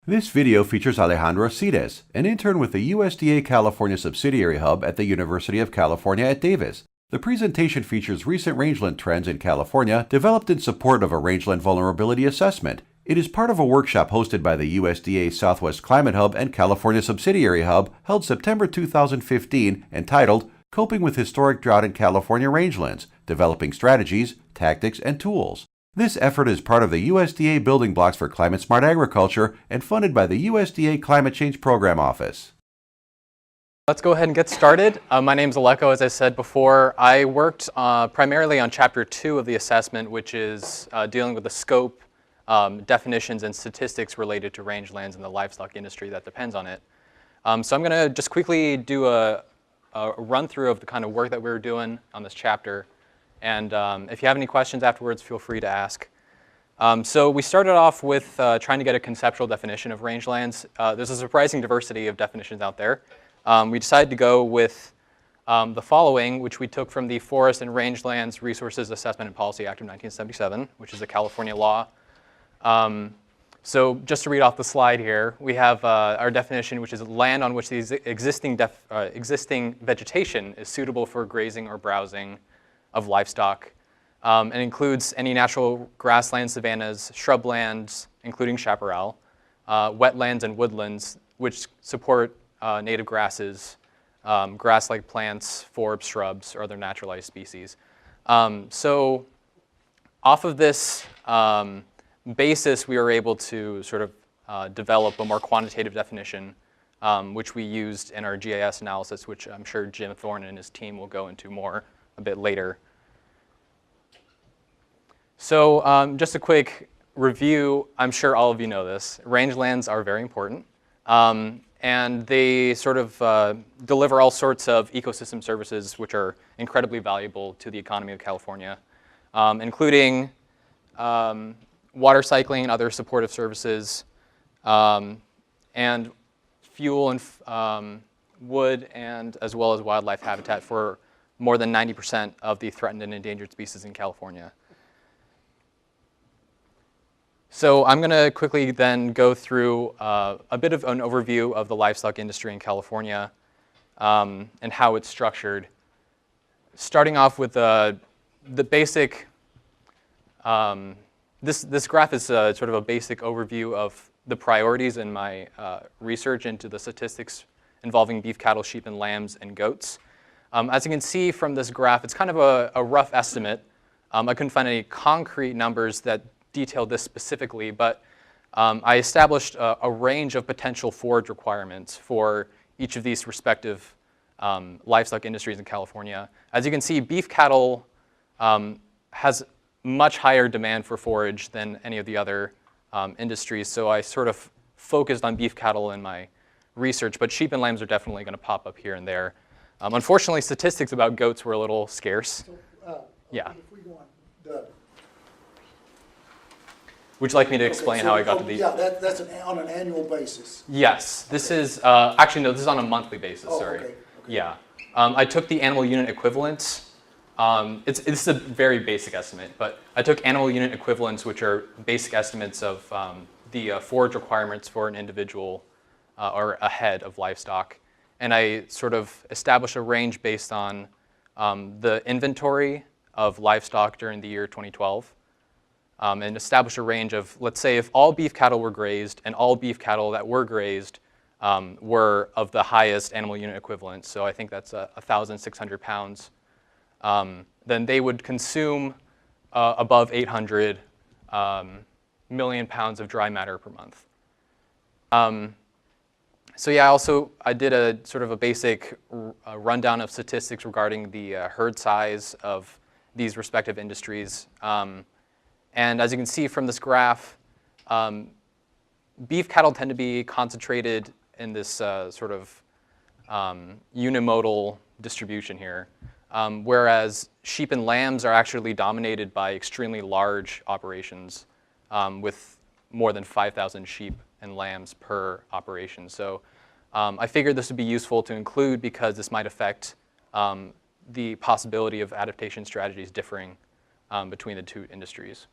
This video features Alexandros Xides, an intern with the USDA California Subsidiary Hub at the University of California at Davis. The presentation features recent rangeland trends in California developed in support of a rangeland vulnerability assessment. It is part of a workshop hosted by the USDA Southwest Climate Hub and California Subsidiary Hub held September 2015 entitled Coping with Historic Drought in California Rangelands, Developing Strategies, Tactics, and Tools. This effort is part of the USDA Building Blocks for Climate Smart Agriculture and funded by the USDA Climate Change Program Office. Let's go ahead and get started. My name is Aleko, as I said before. I worked primarily on Chapter 2 of the assessment, which is dealing with the scope, definitions, and statistics related to rangelands and the livestock industry that depends on it. So I'm going to just quickly do a run-through of the kind of work that we were doing on this chapter. And if you have any questions afterwards, feel free to ask. So we started off with trying to get a conceptual definition of rangelands. There's a surprising diversity of definitions out there. We decided to go with the following, which we took from the Forest and Rangelands Resources Assessment and Policy Act of 1977, which is a California law. So just to read off the slide here, we have our definition, which is land on which the existing vegetation is suitable for grazing or browsing of livestock, and includes any natural grasslands, savannas, shrublands, including chaparral, wetlands and woodlands, which support native grasses, grass-like plants, forbs, shrubs, or other naturalized species. So off of this basis, we were able to sort of develop a more quantitative definition, which we used in our GIS analysis, which I'm sure Jim Thorne and his team will go into more a bit later. So just a quick review. I'm sure all of you know this. Rangelands are very important. And they sort of deliver all sorts of ecosystem services which are incredibly valuable to the economy of California, including water cycling and other supportive services, and fuel and wood, and as well as wildlife habitat for more than 90% of the threatened and endangered species in California. So I'm going to quickly then go through a bit of an overview of the livestock industry in California and how it's structured. Starting off with the basic, this graph is sort of a basic overview of the priorities in my research into the statistics involving beef cattle, sheep, and lambs, and goats. As you can see from this graph, it's kind of a rough estimate. I couldn't find any concrete numbers that detailed this specifically, but I established a range of potential forage requirements for each of these respective livestock industries in California. As you can see, beef cattle has much higher demand for forage than any of the other industries, so I sort of focused on beef cattle in my research, but sheep and lambs are definitely going to pop up here and there. Unfortunately, statistics about goats were a little scarce. So, yeah. If we go on Would you like me to explain how I got to these? Yeah, that's on an annual basis. Yes, this is, actually no, this is on a monthly basis, sorry. Okay. Yeah. I took the animal unit equivalents. It's a very basic estimate, but I took animal unit equivalents, which are basic estimates of the forage requirements for an individual or a head of livestock. And I sort of established a range based on the inventory of livestock during the year 2012. And established a range of, let's say, if all beef cattle were grazed and all beef cattle that were grazed were of the highest animal unit equivalent, so I think that's 1,600 pounds, then they would consume above 800 million pounds of dry matter per month. So yeah, I did a sort of a basic rundown of statistics regarding the herd size of these respective industries. And as you can see from this graph, beef cattle tend to be concentrated in this sort of unimodal distribution here, whereas sheep and lambs are actually dominated by extremely large operations with more than 5,000 sheep and lambs per operation. So I figured this would be useful to include because this might affect the possibility of adaptation strategies differing between the two industries.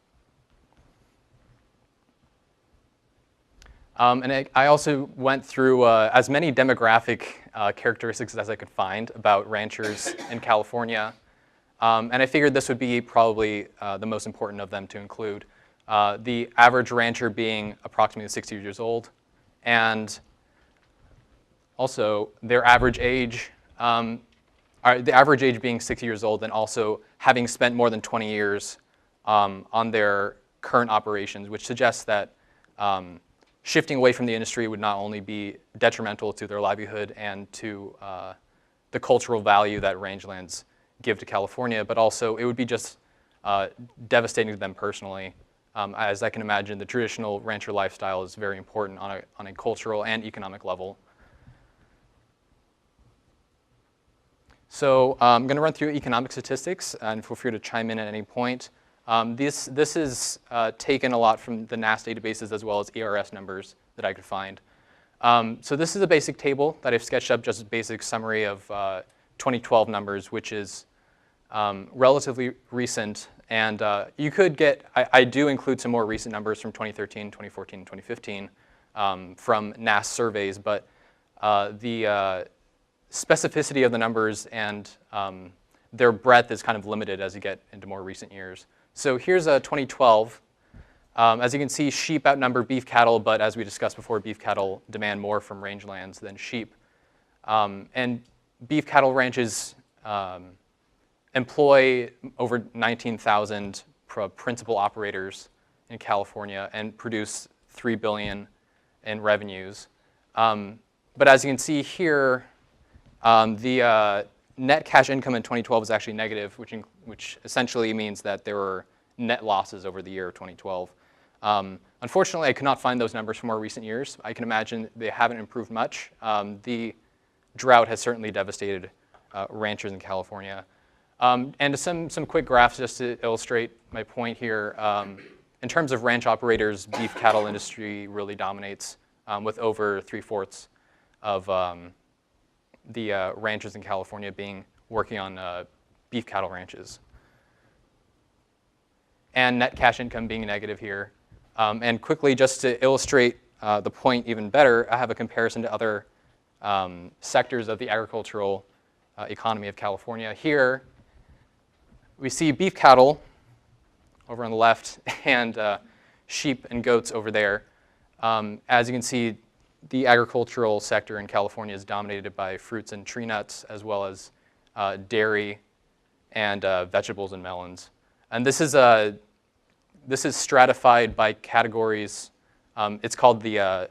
And I also went through as many demographic characteristics as I could find about ranchers in California. And I figured this would be probably the most important of them to include. The average rancher being approximately 60 years old, and also their average age, the average age being 60 years old, and also having spent more than 20 years on their current operations, which suggests that shifting away from the industry would not only be detrimental to their livelihood and to the cultural value that rangelands give to California, but also it would be just devastating to them personally. As I can imagine, the traditional rancher lifestyle is very important on a cultural and economic level. So I'm going to run through economic statistics, and feel free to chime in at any point. This is taken a lot from the NASS databases as well as ERS numbers that I could find. So this is a basic table that I've sketched up, just a basic summary of 2012 numbers, which is relatively recent. And you could get, I do include some more recent numbers from 2013, 2014, and 2015 from NASS surveys, but the specificity of the numbers and their breadth is kind of limited as you get into more recent years. So here's 2012. As you can see, sheep outnumber beef cattle, but as we discussed before, beef cattle demand more from rangelands than sheep. And beef cattle ranches employ over 19,000 principal operators in California and produce $3 billion in revenues. But as you can see here, the net cash income in 2012 is actually negative, which essentially means that there were net losses over the year of 2012. Unfortunately, I could not find those numbers for more recent years. I can imagine they haven't improved much. The drought has certainly devastated ranchers in California. And some quick graphs just to illustrate my point here. In terms of ranch operators, beef cattle industry really dominates with over 3/4 of the ranchers in California working on beef cattle ranches. And net cash income being negative here. And quickly, just to illustrate the point even better, I have a comparison to other sectors of the agricultural economy of California. Here, we see beef cattle over on the left and sheep and goats over there. As you can see, the agricultural sector in California is dominated by fruits and tree nuts, as well as dairy and vegetables and melons. And this is stratified by categories. It's called the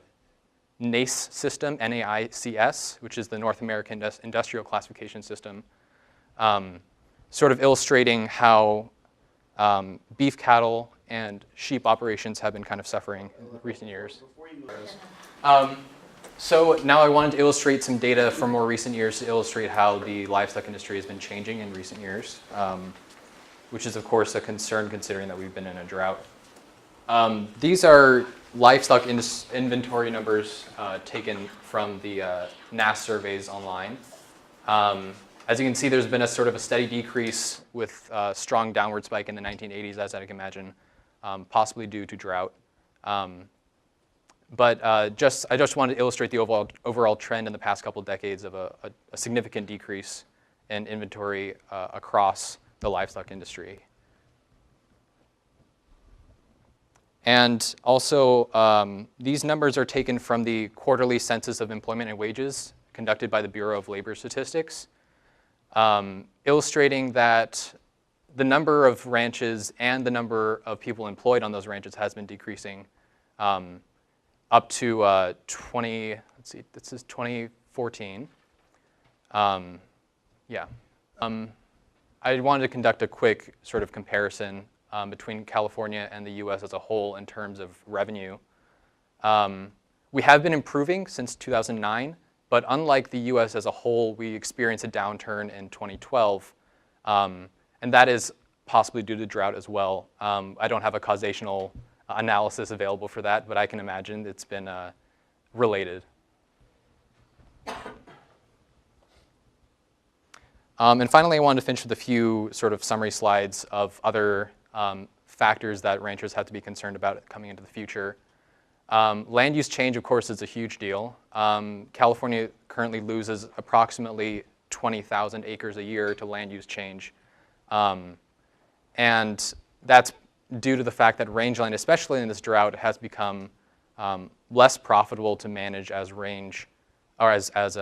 NAICS system, N-A-I-C-S, which is the North American Industrial Classification System, sort of illustrating how beef cattle and sheep operations have been kind of suffering in recent years. So now I wanted to illustrate some data from more recent years to illustrate how the livestock industry has been changing in recent years, which is of course a concern considering that we've been in a drought. These are livestock inventory numbers taken from the NASS surveys online. As you can see, there's been a sort of a steady decrease with a strong downward spike in the 1980s, as I can imagine, possibly due to drought. But I just wanted to illustrate the overall trend in the past couple of decades of a significant decrease in inventory across the livestock industry. And also, these numbers are taken from the quarterly census of employment and wages conducted by the Bureau of Labor Statistics, illustrating that the number of ranches and the number of people employed on those ranches has been decreasing up to this is 2014. I wanted to conduct a quick sort of comparison between California and the US as a whole in terms of revenue. We have been improving since 2009, but unlike the US as a whole, we experienced a downturn in 2012, and that is possibly due to drought as well. I don't have a causational analysis available for that, but I can imagine it's been related. And finally, I wanted to finish with a few sort of summary slides of other factors that ranchers have to be concerned about coming into the future. Land use change, of course, is a huge deal. California currently loses approximately 20,000 acres a year to land use change. And that's due to the fact that rangeland, especially in this drought, has become less profitable to manage as range, or as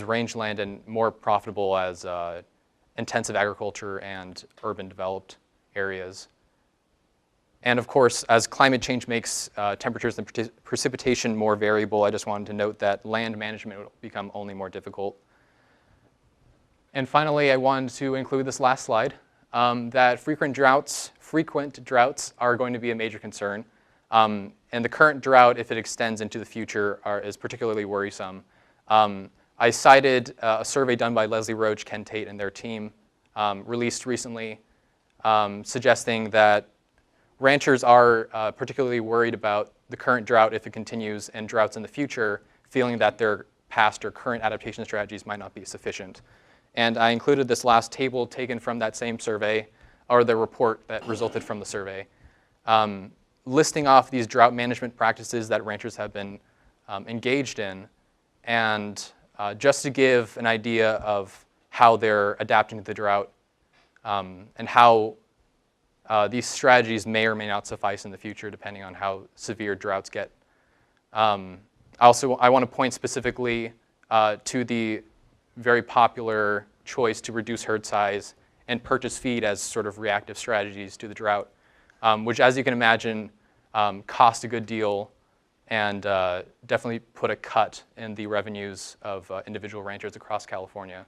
rangeland, and more profitable as intensive agriculture and urban developed areas. And of course, as climate change makes temperatures and precipitation more variable, I just wanted to note that land management will become only more difficult. And finally, I wanted to include this last slide, that frequent droughts are going to be a major concern. And the current drought, if it extends into the future, is particularly worrisome. I cited a survey done by Leslie Roach, Ken Tate, and their team, released recently, suggesting that ranchers are particularly worried about the current drought if it continues, and droughts in the future, feeling that their past or current adaptation strategies might not be sufficient. And I included this last table taken from that same survey, or the report that resulted from the survey, listing off these drought management practices that ranchers have been engaged in, and just to give an idea of how they're adapting to the drought, and how these strategies may or may not suffice in the future, depending on how severe droughts get. I want to point specifically to the very popular choice to reduce herd size and purchase feed as sort of reactive strategies to the drought, which, as you can imagine, cost a good deal and definitely put a cut in the revenues of individual ranchers across California.